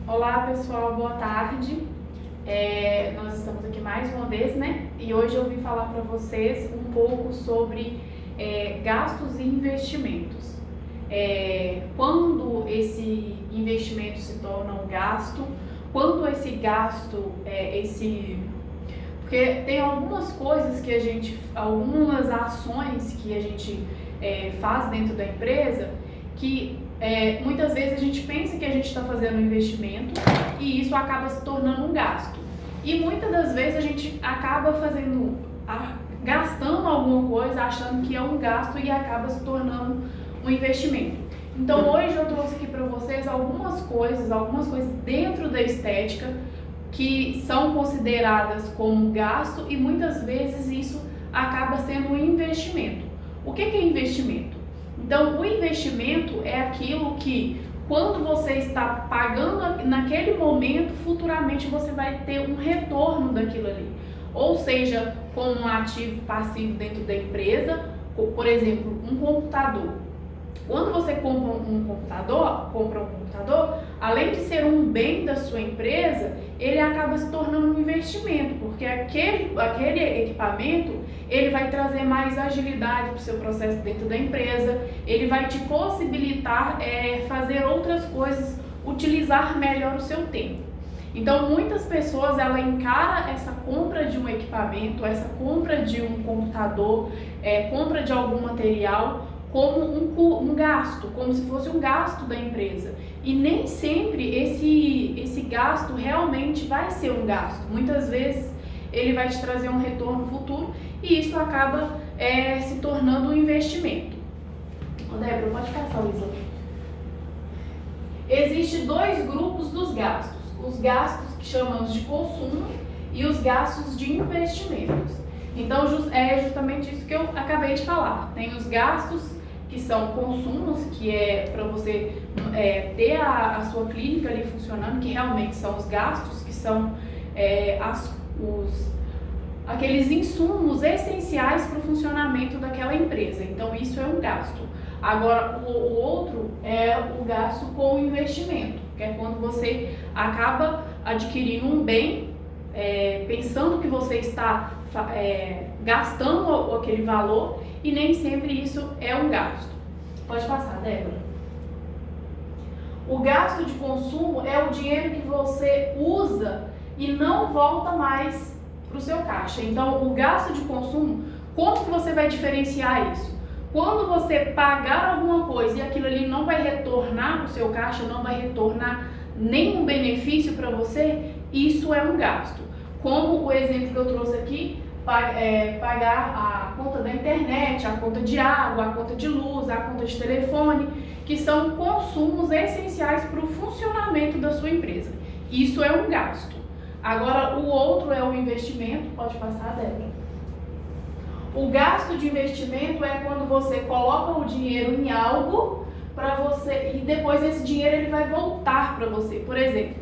Olá pessoal, boa tarde. Nós estamos aqui mais uma vez, né? E hoje eu vim falar para vocês um pouco sobre gastos e investimentos. Quando esse investimento se torna um gasto, quando esse gasto, porque tem algumas coisas que algumas ações que a gente faz dentro da empresa que muitas vezes a gente pensa que a gente está fazendo um investimento e isso acaba se tornando um gasto. E muitas das vezes a gente acaba gastando alguma coisa achando que é um gasto e acaba se tornando um investimento. Então hoje eu trouxe aqui para vocês algumas coisas dentro da estética que são consideradas como gasto e muitas vezes isso acaba sendo um investimento. O que é investimento? Então, o investimento é aquilo que, quando você está pagando naquele momento, futuramente você vai ter um retorno daquilo ali. Ou seja, como um ativo passivo dentro da empresa, por exemplo, um computador. Quando você compra um computador, além de ser um bem da sua empresa, ele acaba se tornando um investimento, porque aquele equipamento, ele vai trazer mais agilidade para o seu processo dentro da empresa, ele vai te possibilitar fazer outras coisas, utilizar melhor o seu tempo. Então, muitas pessoas, ela encara essa compra de um equipamento, essa compra de um computador, compra de algum material, como um gasto, como se fosse um gasto da empresa. E nem sempre esse gasto realmente vai ser um gasto. Muitas vezes ele vai te trazer um retorno futuro e isso acaba se tornando um investimento. Débora, pode passar o slide. Existem dois grupos dos gastos. Os gastos que chamamos de consumo e os gastos de investimentos. Então é justamente isso que eu acabei de falar. Tem os gastos que são consumos, que é para você ter a sua clínica ali funcionando, que realmente são os gastos, que são aqueles insumos essenciais para o funcionamento daquela empresa. Então isso é um gasto. Agora o outro é o gasto com investimento, que é quando você acaba adquirindo um bem, pensando que você está gastando aquele valor, e nem sempre isso é um gasto. Pode passar, Débora. O gasto de consumo é o dinheiro que você usa e não volta mais para o seu caixa. Então, o gasto de consumo, como que você vai diferenciar isso? Quando você pagar alguma coisa e aquilo ali não vai retornar para o seu caixa, não vai retornar nenhum benefício para você, isso é um gasto. Como o exemplo que eu trouxe aqui, pagar a conta da internet, a conta de água, a conta de luz, a conta de telefone, que são consumos essenciais para o funcionamento da sua empresa. Isso é um gasto. Agora, o outro é o investimento. Pode passar, Débora. O gasto de investimento é quando você coloca o dinheiro em algo para você e depois esse dinheiro ele vai voltar para você. Por exemplo,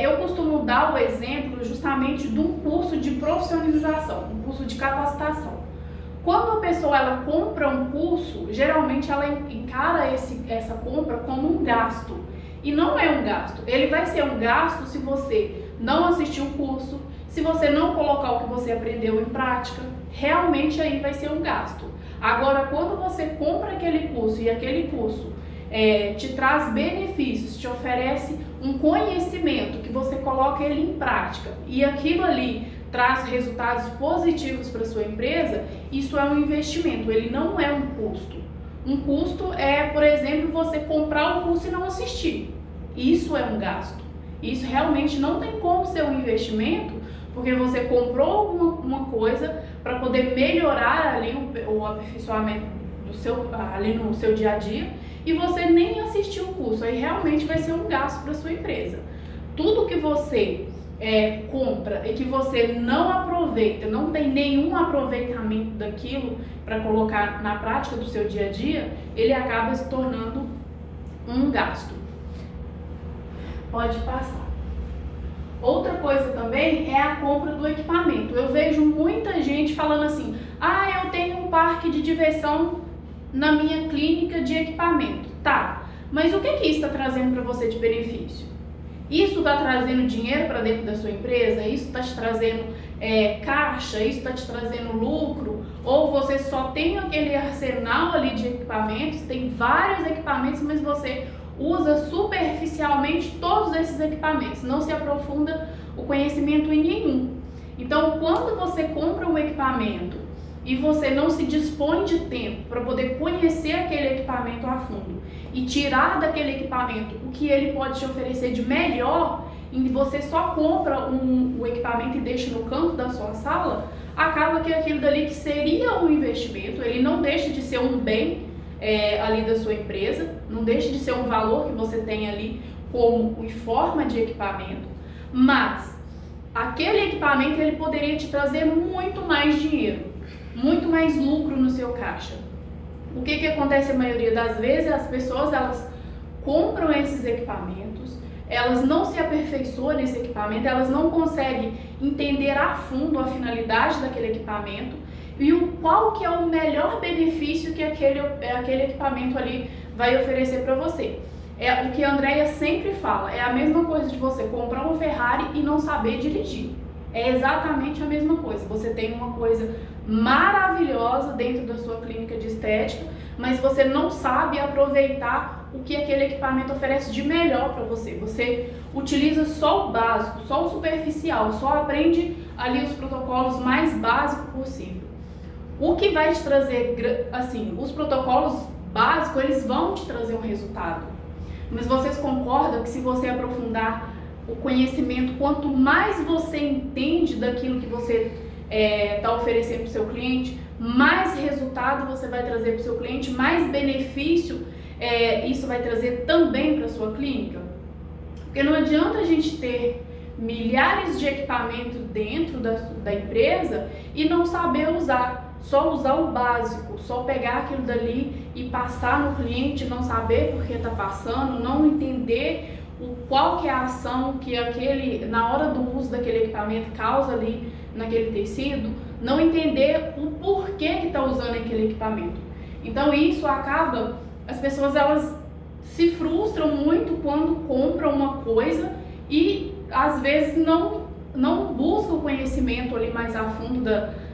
eu costumo dar o exemplo justamente de um curso de profissionalização, um curso de capacitação. Quando a pessoa ela compra um curso, geralmente ela encara essa compra como um gasto. E não é um gasto. Ele vai ser um gasto se você não assistir o curso, se você não colocar o que você aprendeu em prática, realmente aí vai ser um gasto. Agora, quando você compra aquele curso e aquele curso te traz benefícios, te oferece um conhecimento que você coloca ele em prática e aquilo ali traz resultados positivos para sua empresa, isso é um investimento, ele não é um custo. Um custo é, por exemplo, você comprar o curso e não assistir. Isso é um gasto. Isso realmente não tem como ser um investimento, porque você comprou uma coisa para poder melhorar ali o aperfeiçoamento ali no seu dia a dia e você nem assistiu o curso. Aí realmente vai ser um gasto para sua empresa. Tudo que você compra e que você não aproveita, não tem nenhum aproveitamento daquilo para colocar na prática do seu dia a dia, ele acaba se tornando um gasto. Pode passar. Outra coisa também é a compra do equipamento. Eu vejo muita gente falando assim: eu tenho um parque de diversão na minha clínica de equipamento. Tá, mas o que isso está trazendo para você de benefício? Isso está trazendo dinheiro para dentro da sua empresa? Isso está te trazendo caixa? Isso está te trazendo lucro? Ou você só tem aquele arsenal ali de equipamentos, tem vários equipamentos, mas você usa superficialmente todos esses equipamentos, não se aprofunda o conhecimento em nenhum. Então, quando você compra um equipamento e você não se dispõe de tempo para poder conhecer aquele equipamento a fundo e tirar daquele equipamento o que ele pode te oferecer de melhor, e você só compra o equipamento e deixa no canto da sua sala, acaba que aquilo dali que seria um investimento, ele não deixa de ser um bem ali da sua empresa, não deixa de ser um valor que você tem ali como em forma de equipamento, mas aquele equipamento ele poderia te trazer muito mais dinheiro, muito mais lucro no seu caixa. O que acontece a maioria das vezes? As pessoas elas compram esses equipamentos, elas não se aperfeiçoam nesse equipamento, elas não conseguem entender a fundo a finalidade daquele equipamento e qual que é o melhor benefício que aquele equipamento ali vai oferecer para você. É o que a Andrea sempre fala, é a mesma coisa de você comprar uma Ferrari e não saber dirigir. É exatamente a mesma coisa. Você tem uma coisa maravilhosa dentro da sua clínica de estética, mas você não sabe aproveitar o que aquele equipamento oferece de melhor para você. Você utiliza só o básico, só o superficial, só aprende ali os protocolos mais básicos possível. O que vai te trazer, assim, os protocolos básicos, eles vão te trazer um resultado. Mas vocês concordam que se você aprofundar o conhecimento, quanto mais você entende daquilo que você está oferecendo para o seu cliente, mais resultado você vai trazer para o seu cliente, mais benefício isso vai trazer também para a sua clínica? Porque não adianta a gente ter milhares de equipamentos dentro da empresa e não saber usar. Só usar o básico, só pegar aquilo dali e passar no cliente, não saber por que está passando, não entender qual que é a ação que na hora do uso daquele equipamento causa ali naquele tecido, não entender o porquê que está usando aquele equipamento. Então isso acaba, as pessoas elas se frustram muito quando compram uma coisa e às vezes não buscam o conhecimento ali mais a fundo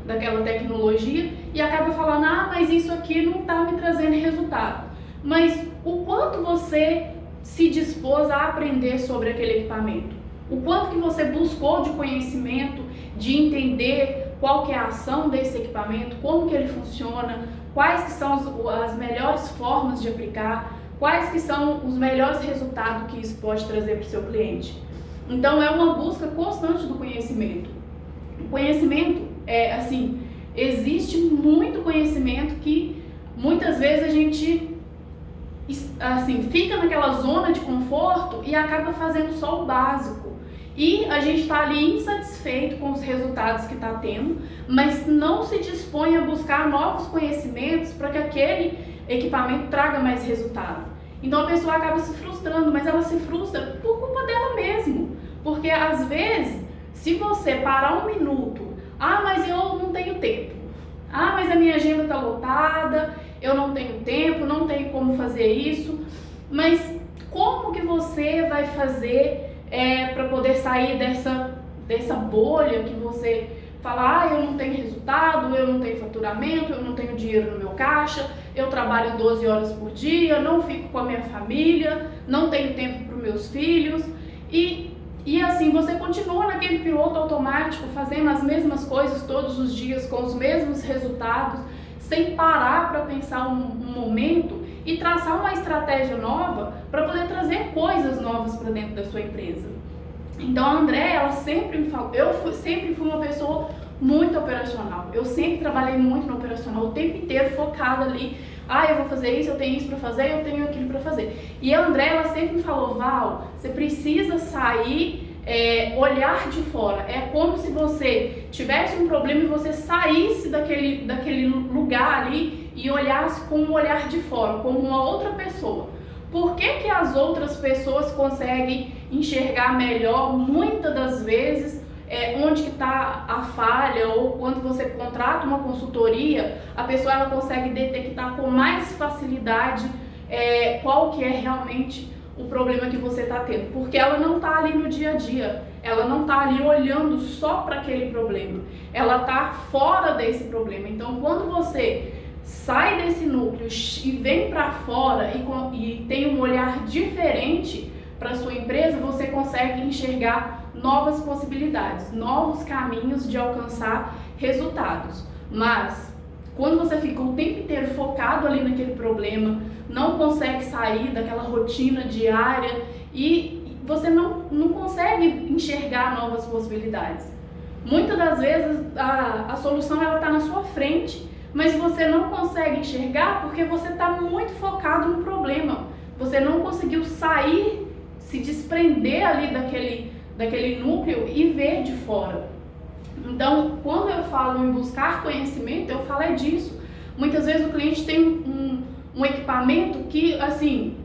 daquela tecnologia e acaba falando, mas isso aqui não está me trazendo resultado. Mas o quanto você se dispôs a aprender sobre aquele equipamento? O quanto que você buscou de conhecimento, de entender qual que é a ação desse equipamento, como que ele funciona, quais que são as melhores formas de aplicar, quais que são os melhores resultados que isso pode trazer para o seu cliente? Então é uma busca constante do conhecimento. O conhecimento existe muito conhecimento que muitas vezes a gente fica naquela zona de conforto e acaba fazendo só o básico. E a gente está ali insatisfeito com os resultados que está tendo, mas não se dispõe a buscar novos conhecimentos para que aquele equipamento traga mais resultado. Então a pessoa acaba se frustrando, mas ela se frustra por culpa dela mesmo. Porque às vezes, se você parar um minuto, mas eu não tenho tempo. Mas a minha agenda está lotada, eu não tenho tempo, não tenho como fazer isso. Mas como que você vai fazer para poder sair dessa bolha que você fala, eu não tenho resultado, eu não tenho faturamento, eu não tenho dinheiro no meu caixa, eu trabalho 12 horas por dia, não fico com a minha família, não tenho tempo para os meus filhos. E assim, você continua naquele piloto automático, fazendo as mesmas coisas todos os dias, com os mesmos resultados, sem parar para pensar um momento e traçar uma estratégia nova para poder trazer coisas novas para dentro da sua empresa. Então a Andrea, ela sempre me falou, sempre fui uma pessoa muito operacional, eu sempre trabalhei muito no operacional, o tempo inteiro focada ali, eu vou fazer isso, eu tenho isso para fazer, eu tenho aquilo para fazer. E a Andrea, ela sempre me falou, Val, você precisa sair, olhar de fora. É como se você tivesse um problema e você saísse daquele lugar ali e olhasse com um olhar de fora, como uma outra pessoa. Por que as outras pessoas conseguem enxergar melhor, muitas das vezes, onde que está a falha, ou quando você contrata uma consultoria, a pessoa ela consegue detectar com mais facilidade qual que é realmente o o problema que você está tendo, porque ela não está ali no dia a dia, ela não está ali olhando só para aquele problema, ela está fora desse problema. Então, quando você sai desse núcleo e vem para fora e tem um olhar diferente para sua empresa, você consegue enxergar novas possibilidades, novos caminhos de alcançar resultados. Mas quando você fica o tempo inteiro focado ali naquele problema, não consegue sair daquela rotina diária e você não consegue enxergar novas possibilidades. Muitas das vezes a solução está na sua frente, mas você não consegue enxergar porque você está muito focado no problema. Você não conseguiu sair, se desprender ali daquele núcleo e ver de fora. Então, quando eu falo em buscar conhecimento, eu falo disso. Muitas vezes o cliente tem um equipamento que, assim,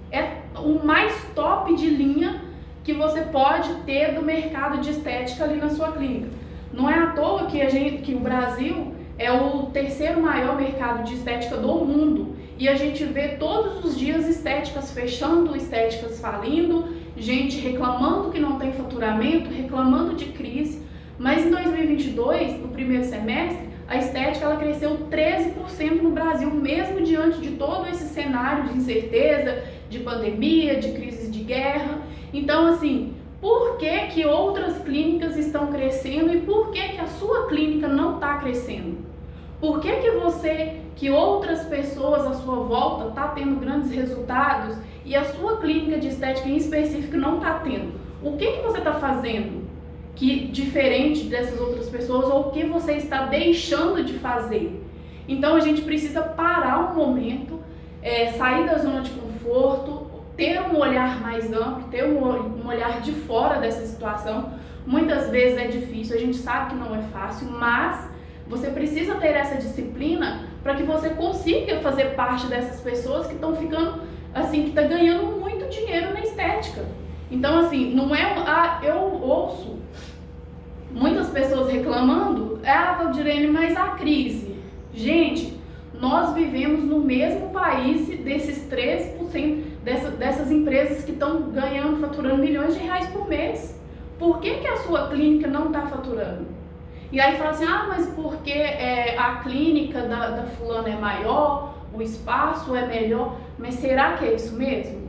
é o mais top de linha que você pode ter do mercado de estética ali na sua clínica. Não é à toa que o Brasil é o terceiro maior mercado de estética do mundo e a gente vê todos os dias estéticas fechando, estéticas falindo, gente reclamando que não tem faturamento, reclamando de crise. Mas em 2022, no primeiro semestre, a estética ela cresceu 13% no Brasil, mesmo diante de todo esse cenário de incerteza, de pandemia, de crises de guerra. Então, assim, por que outras clínicas estão crescendo e por que a sua clínica não está crescendo? Por que outras pessoas à sua volta estão tendo grandes resultados e a sua clínica de estética em específico não está tendo? O que você está fazendo que diferente dessas outras pessoas ou o que você está deixando de fazer? Então a gente precisa parar um momento, sair da zona de conforto, ter um olhar mais amplo, ter um olhar de fora dessa situação. Muitas vezes é difícil, a gente sabe que não é fácil, mas você precisa ter essa disciplina para que você consiga fazer parte dessas pessoas que estão ficando, assim, que estão ganhando muito dinheiro na estética. Então, assim, não é... eu ouço muitas pessoas reclamando, Valdirene, mas a crise. Gente, nós vivemos no mesmo país desses 13% dessas empresas que estão ganhando, faturando milhões de reais por mês. Por que a sua clínica não está faturando? E aí fala assim, mas porque a clínica da fulana é maior, o espaço é melhor, mas será que é isso mesmo?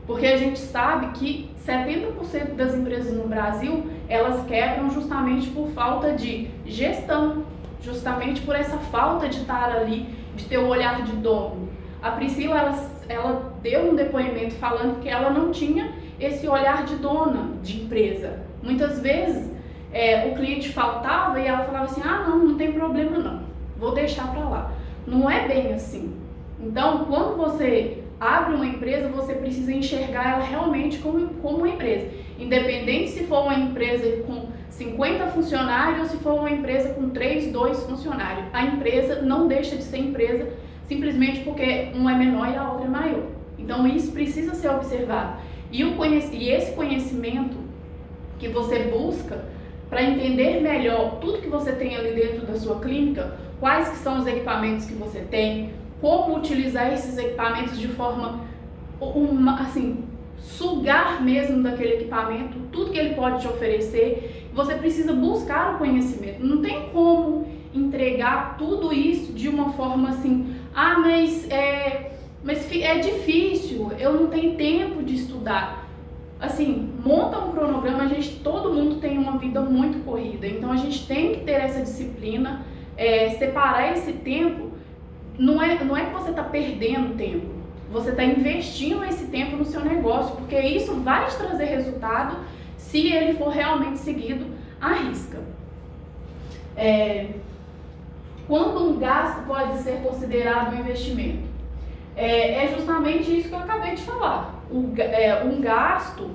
Porque a gente sabe que 70% das empresas no Brasil, elas quebram justamente por falta de gestão, justamente por essa falta de estar ali, de ter o olhar de dono. A Priscila, ela deu um depoimento falando que ela não tinha esse olhar de dona de empresa. Muitas vezes o cliente faltava e ela falava assim, não tem problema não, vou deixar para lá. Não é bem assim. Então, quando você abre uma empresa, você precisa enxergar ela realmente como uma empresa. Independente se for uma empresa com 50 funcionários ou se for uma empresa com 3, 2 funcionários. A empresa não deixa de ser empresa simplesmente porque uma é menor e a outra é maior. Então isso precisa ser observado. E esse conhecimento que você busca para entender melhor tudo que você tem ali dentro da sua clínica, quais que são os equipamentos que você tem, como utilizar esses equipamentos de forma, assim, sugar mesmo daquele equipamento, tudo que ele pode te oferecer. Você precisa buscar o conhecimento. Não tem como entregar tudo isso de uma forma assim, mas é difícil, eu não tenho tempo de estudar. Assim, monta um cronograma, todo mundo tem uma vida muito corrida, então a gente tem que ter essa disciplina, separar esse tempo. Não é que você está perdendo tempo, você está investindo esse tempo no seu negócio, porque isso vai te trazer resultado se ele for realmente seguido à risca. Quando um gasto pode ser considerado um investimento? É justamente isso que eu acabei de falar. Um gasto,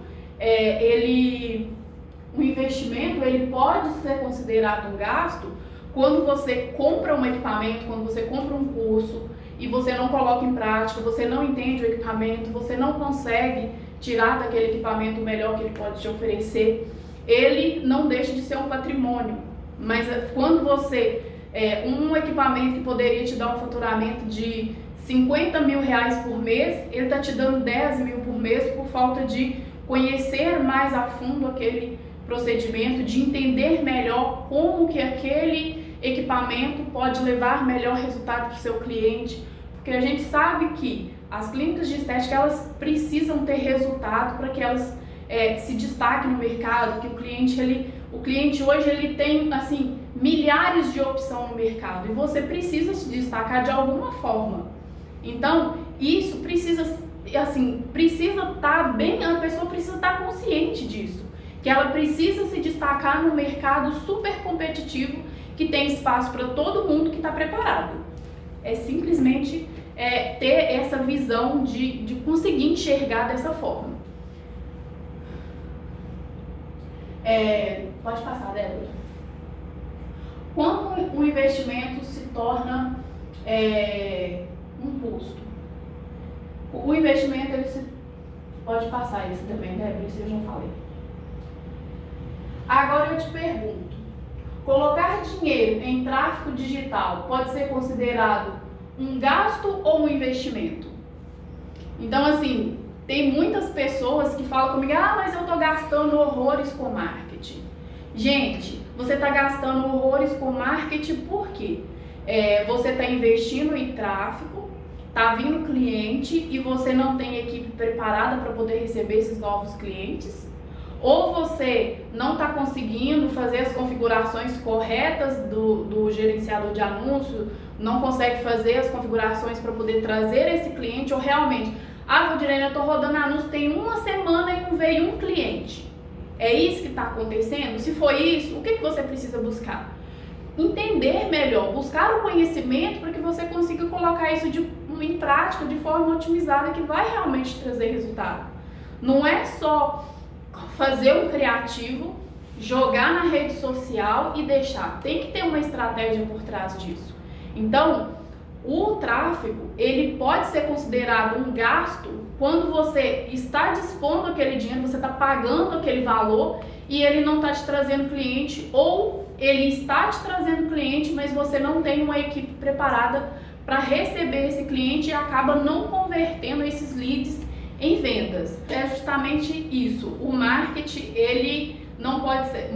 o investimento, ele pode ser considerado um gasto quando você compra um equipamento, quando você compra um curso e você não coloca em prática, você não entende o equipamento, você não consegue tirar daquele equipamento o melhor que ele pode te oferecer, ele não deixa de ser um patrimônio. Mas quando um equipamento que poderia te dar um faturamento de 50 mil reais por mês, ele está te dando 10 mil por mês por falta de conhecer mais a fundo aquele procedimento, de entender melhor como que aquele equipamento pode levar melhor resultado para o seu cliente, porque a gente sabe que as clínicas de estética, elas precisam ter resultado para que elas se destaquem no mercado, que o cliente hoje ele tem assim milhares de opções no mercado e você precisa se destacar de alguma forma. Então, isso precisa estar bem, a pessoa precisa estar consciente disso, que ela precisa se destacar no mercado super competitivo, que tem espaço para todo mundo que está preparado. É simplesmente ter essa visão de conseguir enxergar dessa forma. Pode passar, Débora. Quando o investimento se torna um custo. O investimento, pode passar isso também, Débora, isso eu já falei. Agora eu te pergunto, colocar dinheiro em tráfego digital pode ser considerado um gasto ou um investimento? Então, assim, tem muitas pessoas que falam comigo, mas eu tô gastando horrores com marketing. Gente, você tá gastando horrores com marketing por quê? Você tá investindo em tráfego, tá vindo cliente e você não tem equipe preparada para poder receber esses novos clientes, ou você não está conseguindo fazer as configurações corretas do gerenciador de anúncio, não consegue fazer as configurações para poder trazer esse cliente, ou realmente, Valdirene, eu estou rodando anúncio tem uma semana e não veio um cliente. É isso que está acontecendo? Se foi isso, o que você precisa buscar? Entender melhor, buscar o conhecimento para que você consiga colocar isso em prática de forma otimizada, que vai realmente trazer resultado. Não é só fazer um criativo, jogar na rede social e deixar. Tem que ter uma estratégia por trás disso. Então, o tráfego, ele pode ser considerado um gasto quando você está dispondo aquele dinheiro, você está pagando aquele valor e ele não está te trazendo cliente, ou ele está te trazendo cliente, mas você não tem uma equipe preparada para receber esse cliente e acaba não convertendo esses leads em vendas. É justamente isso. O marketing, ele não pode ser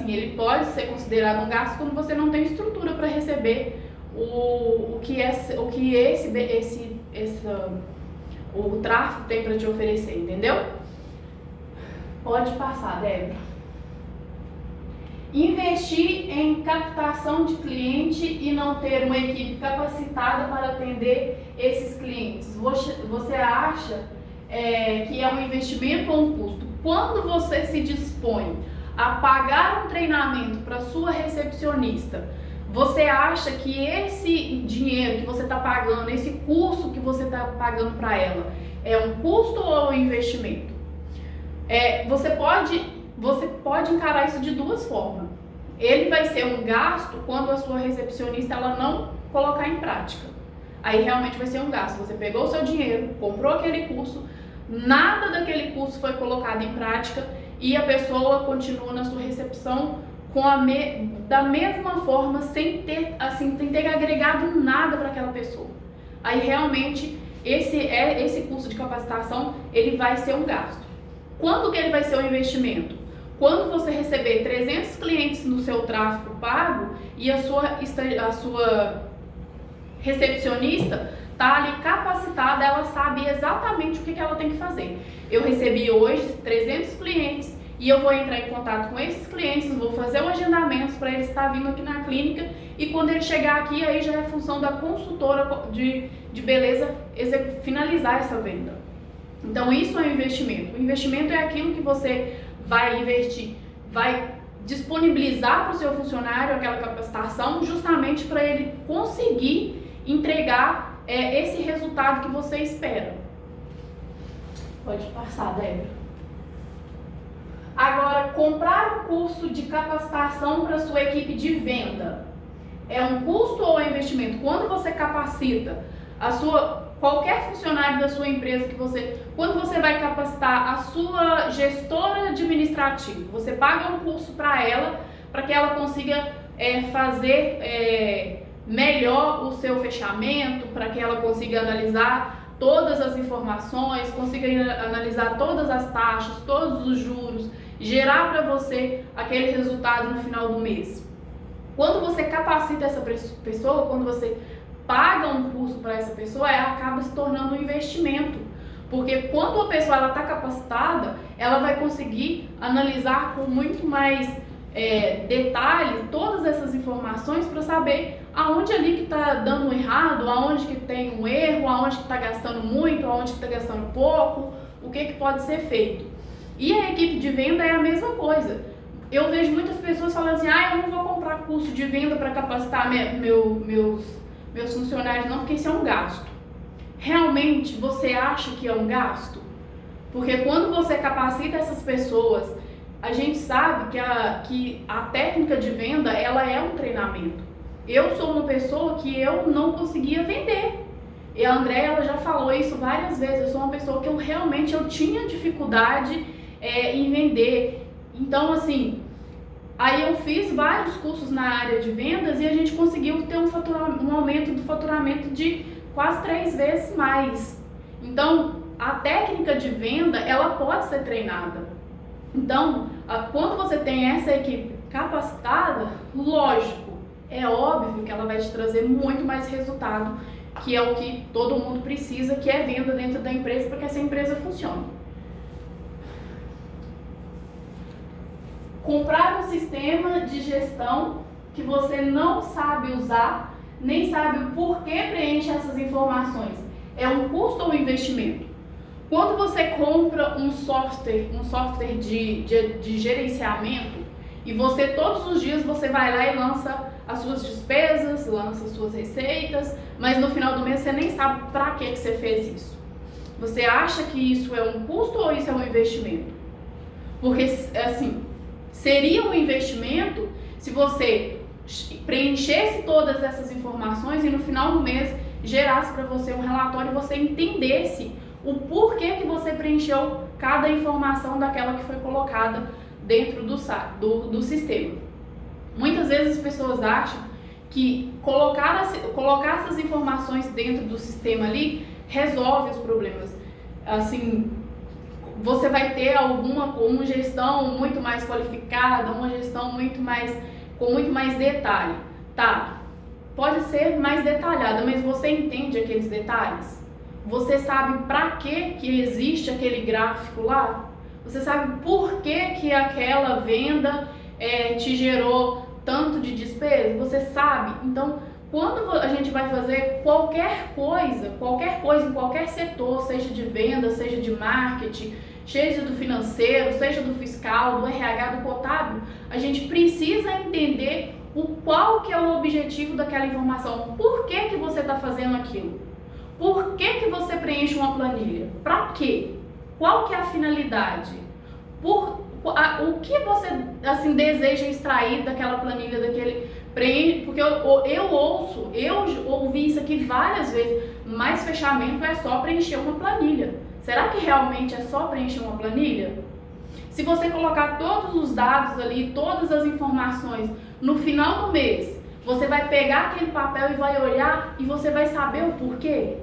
ele pode ser considerado um gasto quando você não tem estrutura para receber o tráfego tem para te oferecer, entendeu? Pode passar, Débora. Investir em captação de cliente e não ter uma equipe capacitada para atender esses clientes. Você acha que é um investimento ou um custo? Quando você se dispõe a pagar um treinamento para sua recepcionista, você acha que esse dinheiro que você está pagando, esse curso que você está pagando para ela, é um custo ou um investimento? Você pode encarar isso de duas formas. Ele vai ser um gasto quando a sua recepcionista ela não colocar em prática. Aí realmente vai ser um gasto. Você pegou o seu dinheiro, comprou aquele curso, nada daquele curso foi colocado em prática e a pessoa continua na sua recepção da mesma forma, sem ter agregado nada para aquela pessoa. Aí realmente esse curso de capacitação ele vai ser um gasto. Quando que ele vai ser um investimento? Quando você receber 300 clientes no seu tráfego pago e a sua recepcionista está ali capacitada, ela sabe exatamente o que ela tem que fazer. Eu recebi hoje 300 clientes e eu vou entrar em contato com esses clientes, vou fazer o agendamento para eles estar vindo aqui na clínica e quando ele chegar aqui, aí já é função da consultora de beleza finalizar essa venda. Então isso é um investimento. O investimento é aquilo que você vai investir, vai disponibilizar para o seu funcionário aquela capacitação justamente para ele conseguir entregar esse resultado que você espera. Pode passar, Débora. Agora, comprar um curso de capacitação para sua equipe de venda é um custo ou é investimento? Quando você capacita qualquer funcionário da sua empresa quando você vai capacitar a sua gestora administrativa, você paga um curso para ela, para que ela consiga fazer melhor o seu fechamento, para que ela consiga analisar todas as informações, consiga analisar todas as taxas, todos os juros, gerar para você aquele resultado no final do mês. Quando você capacita essa pessoa, quando você paga um curso para essa pessoa, ela acaba se tornando um investimento. Porque quando a pessoa está capacitada, ela vai conseguir analisar com muito mais detalhe todas essas informações para saber aonde ali que está dando errado, aonde que tem um erro, aonde que está gastando muito, aonde que está gastando pouco, o que pode ser feito. E a equipe de venda é a mesma coisa. Eu vejo muitas pessoas falando assim, eu não vou comprar curso de venda para capacitar meus funcionários não, porque isso é um gasto. Realmente você acha que é um gasto? Porque quando você capacita essas pessoas, a gente sabe que a técnica de venda, ela é um treinamento. Eu sou uma pessoa que eu não conseguia vender. E a Andréia, ela já falou isso várias vezes. Eu sou uma pessoa que eu tinha dificuldade em vender. Então, assim, aí eu fiz vários cursos na área de vendas e a gente conseguiu ter um aumento do faturamento de quase 3 vezes mais. Então, a técnica de venda, ela pode ser treinada. Então, quando você tem essa equipe capacitada, lógico, é óbvio que ela vai te trazer muito mais resultado, que é o que todo mundo precisa, que é venda dentro da empresa, para que essa empresa funcione. Comprar um sistema de gestão que você não sabe usar, nem sabe o porquê preenche essas informações. É um custo ou um investimento? Quando você compra um software de gerenciamento, e você todos os dias você vai lá e lança as suas despesas, lança as suas receitas, mas no final do mês você nem sabe para que você fez isso. Você acha que isso é um custo ou isso é um investimento? Porque, assim, seria um investimento se você preenchesse todas essas informações e no final do mês gerasse para você um relatório e você entendesse o porquê que você preencheu cada informação daquela que foi colocada dentro do sistema. Muitas vezes as pessoas acham que colocar essas informações dentro do sistema ali resolve os problemas. Assim, você vai ter uma gestão muito mais qualificada, uma gestão com muito mais detalhe. Tá, pode ser mais detalhada, mas você entende aqueles detalhes? Você sabe para que existe aquele gráfico lá? Você sabe por que aquela venda te gerou tanto de despesa? Você sabe? Então, quando a gente vai fazer qualquer coisa em qualquer setor, seja de venda, seja de marketing, seja do financeiro, seja do fiscal, do RH, do contábil, a gente precisa entender qual que é o objetivo daquela informação. Por que você está fazendo aquilo? Por que você preenche uma planilha? Para quê? Qual que é a finalidade? O que você assim deseja extrair daquela planilha, porque eu ouvi isso aqui várias vezes, mas fechamento é só preencher uma planilha. Será que realmente é só preencher uma planilha? Se você colocar todos os dados ali, todas as informações, no final do mês, você vai pegar aquele papel e vai olhar e você vai saber o porquê?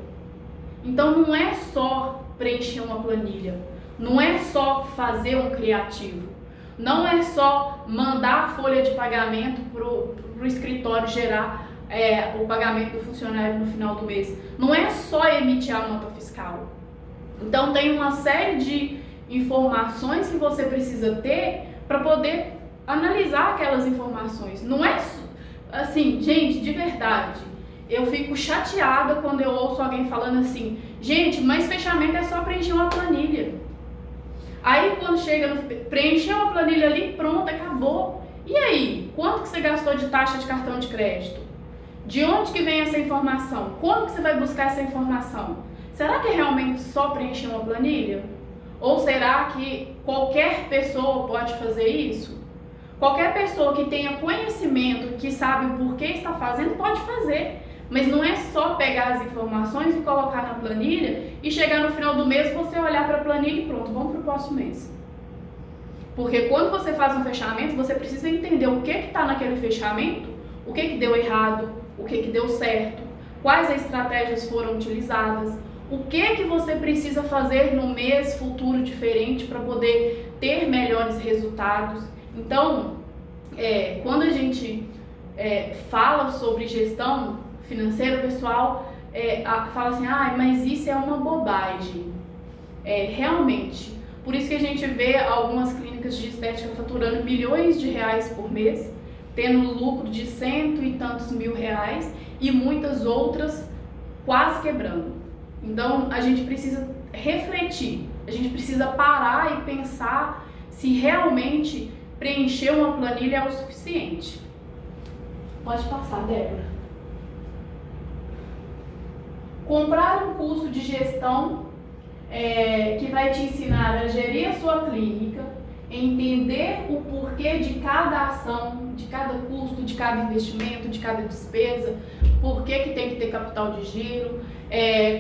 Então não é só preencher uma planilha, não é só fazer um criativo, não é só mandar a folha de pagamento para o escritório gerar o pagamento do funcionário no final do mês, não é só emitir a nota fiscal. Então tem uma série de informações que você precisa ter para poder analisar aquelas informações. Não é assim, gente, de verdade, eu fico chateada quando eu ouço alguém falando assim, gente, mas fechamento é só preencher uma planilha. Aí quando chega preencher uma planilha ali, pronto, acabou. E aí, quanto que você gastou de taxa de cartão de crédito? De onde que vem essa informação? Como que você vai buscar essa informação? Será que é realmente só preencher uma planilha? Ou será que qualquer pessoa pode fazer isso? Qualquer pessoa que tenha conhecimento, que sabe o porquê está fazendo, pode fazer. Mas não é só pegar as informações e colocar na planilha e chegar no final do mês, você olhar para a planilha e pronto, vamos para o próximo mês. Porque quando você faz um fechamento, você precisa entender o que está naquele fechamento, o que deu errado, o que deu certo, quais estratégias foram utilizadas, o que você precisa fazer no mês futuro diferente para poder ter melhores resultados. Então, quando a gente fala sobre gestão financeira, o pessoal fala assim, mas isso é uma bobagem. Realmente, por isso que a gente vê algumas clínicas de estética faturando milhões de reais por mês, tendo lucro de cento e tantos mil reais e muitas outras quase quebrando. Então a gente precisa refletir, a gente precisa parar e pensar se realmente preencher uma planilha é o suficiente. Pode passar, Débora. Comprar um curso de gestão que vai te ensinar a gerir a sua clínica, entender o porquê de cada ação, de cada custo, de cada investimento, de cada despesa, por que tem que ter capital de giro,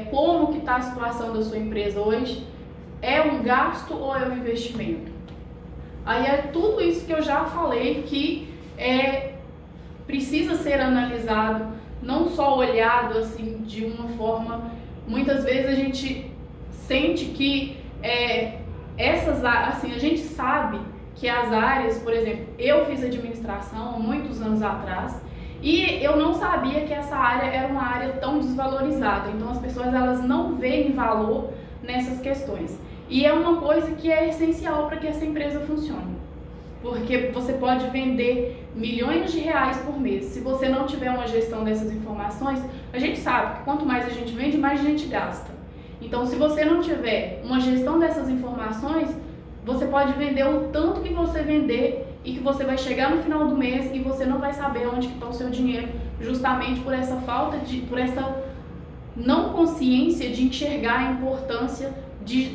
como que está a situação da sua empresa hoje, é um gasto ou é um investimento? Aí é tudo isso que eu já falei que precisa ser analisado, não só olhado assim de uma forma. Muitas vezes a gente sente que a gente sabe que as áreas, por exemplo, eu fiz administração há muitos anos atrás e eu não sabia que essa área era uma área tão desvalorizada. Então as pessoas elas não veem valor nessas questões. E é uma coisa que é essencial para que essa empresa funcione. Porque você pode vender milhões de reais por mês. Se você não tiver uma gestão dessas informações, a gente sabe que quanto mais a gente vende, mais a gente gasta. Então, se você não tiver uma gestão dessas informações, você pode vender o tanto que você vender e que você vai chegar no final do mês e você não vai saber onde que está o seu dinheiro, justamente por essa por essa não consciência de enxergar a importância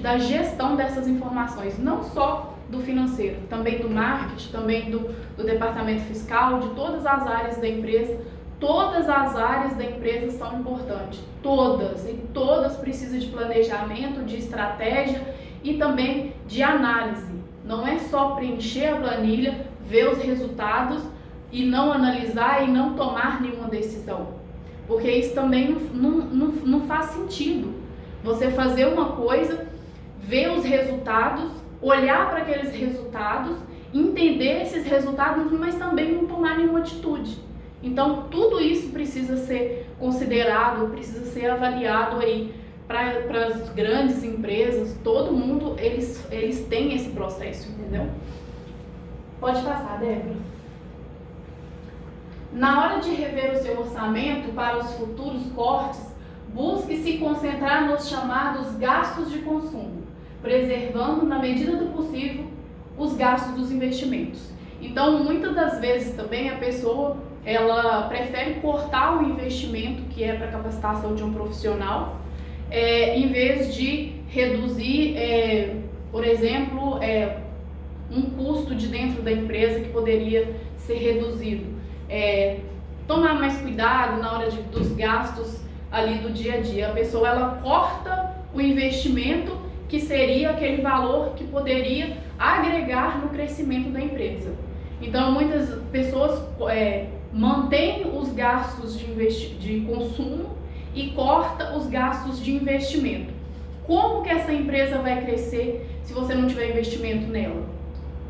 da gestão dessas informações, não só do financeiro, também do marketing, também do departamento fiscal, de todas as áreas da empresa. Todas as áreas da empresa são importantes, todas, e todas precisam de planejamento, de estratégia e também de análise. Não é só preencher a planilha, ver os resultados e não analisar e não tomar nenhuma decisão, porque isso também não faz sentido. Você fazer uma coisa, ver os resultados, olhar para aqueles resultados, entender esses resultados, mas também não tomar nenhuma atitude. Então, tudo isso precisa ser considerado, precisa ser avaliado aí para as grandes empresas. Todo mundo, eles têm esse processo, entendeu? Pode passar, Débora. Na hora de rever o seu orçamento para os futuros cortes, busque se concentrar nos chamados gastos de consumo, preservando, na medida do possível, os gastos dos investimentos. Então, muitas das vezes também a pessoa ela prefere cortar o investimento que é para capacitação de um profissional, em vez de reduzir, por exemplo, um custo de dentro da empresa que poderia ser reduzido. Tomar mais cuidado na hora dos gastos ali do dia a dia. A pessoa ela corta o investimento que seria aquele valor que poderia agregar no crescimento da empresa. Então, muitas pessoas mantêm os gastos de consumo e corta os gastos de investimento. Como que essa empresa vai crescer se você não tiver investimento nela?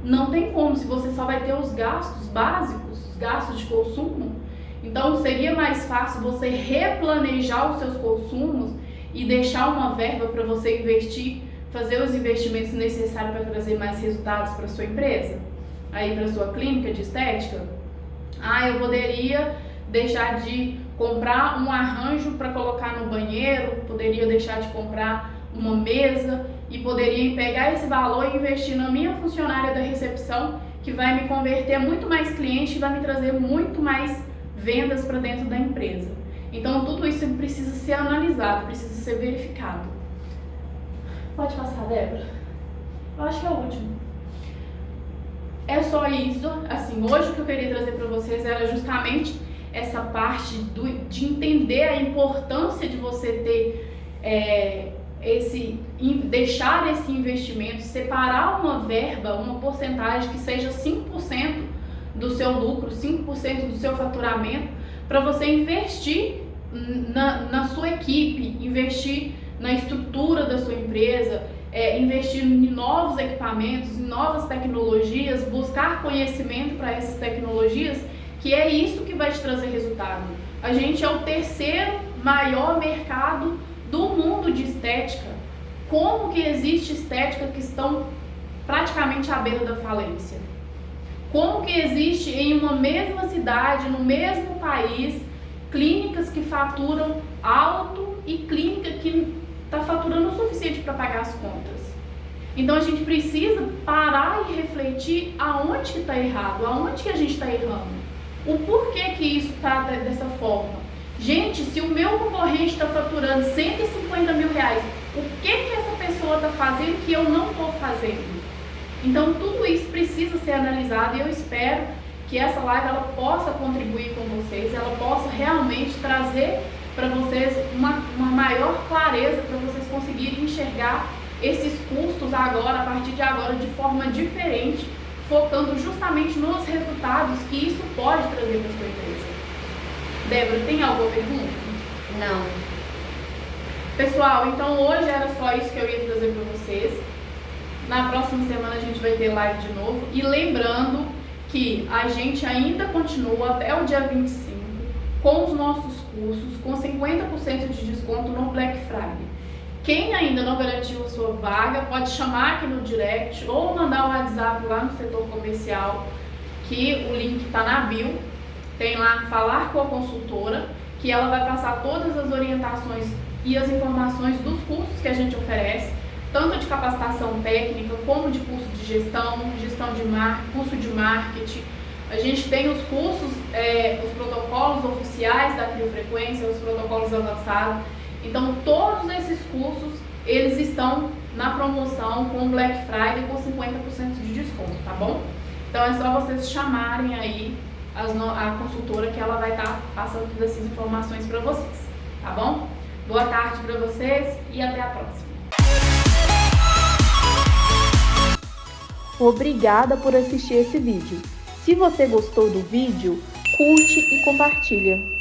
Não tem como, se você só vai ter os gastos básicos, os gastos de consumo. Então, seria mais fácil você replanejar os seus consumos e deixar uma verba para você investir, fazer os investimentos necessários para trazer mais resultados para a sua empresa, aí para a sua clínica de estética. Eu poderia deixar de comprar um arranjo para colocar no banheiro, poderia deixar de comprar uma mesa e poderia pegar esse valor e investir na minha funcionária da recepção, que vai me converter muito mais cliente e vai me trazer muito mais vendas para dentro da empresa. Então, tudo isso precisa ser analisado, precisa ser verificado. Pode passar, Débora? Eu acho que é o último. É só isso. Assim, hoje o que eu queria trazer para vocês era justamente essa parte de entender a importância de você ter deixar esse investimento, separar uma verba, uma porcentagem que seja 5% do seu lucro, 5% do seu faturamento, para você investir na sua equipe, investir na estrutura da sua empresa, investir em novos equipamentos, em novas tecnologias, buscar conhecimento para essas tecnologias, que é isso que vai te trazer resultado. A gente é o terceiro maior mercado do mundo de estética. Como que existe estética que estão praticamente à beira da falência? Como que existe em uma mesma cidade, no mesmo país, clínicas que faturam alto e clínica que está faturando o suficiente para pagar as contas? Então a gente precisa parar e refletir aonde que está errado, aonde que a gente está errando, o porquê que isso está dessa forma. Gente, se o meu concorrente está faturando 150 mil reais, o que essa pessoa está fazendo que eu não estou fazendo? Então tudo isso precisa ser analisado e eu espero que essa live ela possa contribuir com vocês, ela possa realmente trazer para vocês uma maior clareza para vocês conseguirem enxergar esses custos agora, a partir de agora, de forma diferente, focando justamente nos resultados que isso pode trazer para a sua empresa. Débora, tem alguma pergunta? Não. Pessoal, então hoje era só isso que eu ia trazer para vocês. Na próxima semana a gente vai ter live de novo. E lembrando que a gente ainda continua até o dia 25 com os nossos cursos, com 50% de desconto no Black Friday. Quem ainda não garantiu a sua vaga, pode chamar aqui no direct ou mandar um WhatsApp lá no setor comercial, que o link está na bio. Tem lá falar com a consultora, que ela vai passar todas as orientações e as informações dos cursos que a gente oferece, tanto de capacitação técnica, como de curso de gestão de marketing, curso de marketing. A gente tem os cursos, os protocolos oficiais da criofrequência, os protocolos avançados. Então, todos esses cursos, eles estão na promoção com Black Friday com 50% de desconto, tá bom? Então, é só vocês chamarem aí a consultora que ela vai estar passando todas essas informações para vocês, tá bom? Boa tarde para vocês e até a próxima. Obrigada por assistir esse vídeo. Se você gostou do vídeo, curte e compartilha.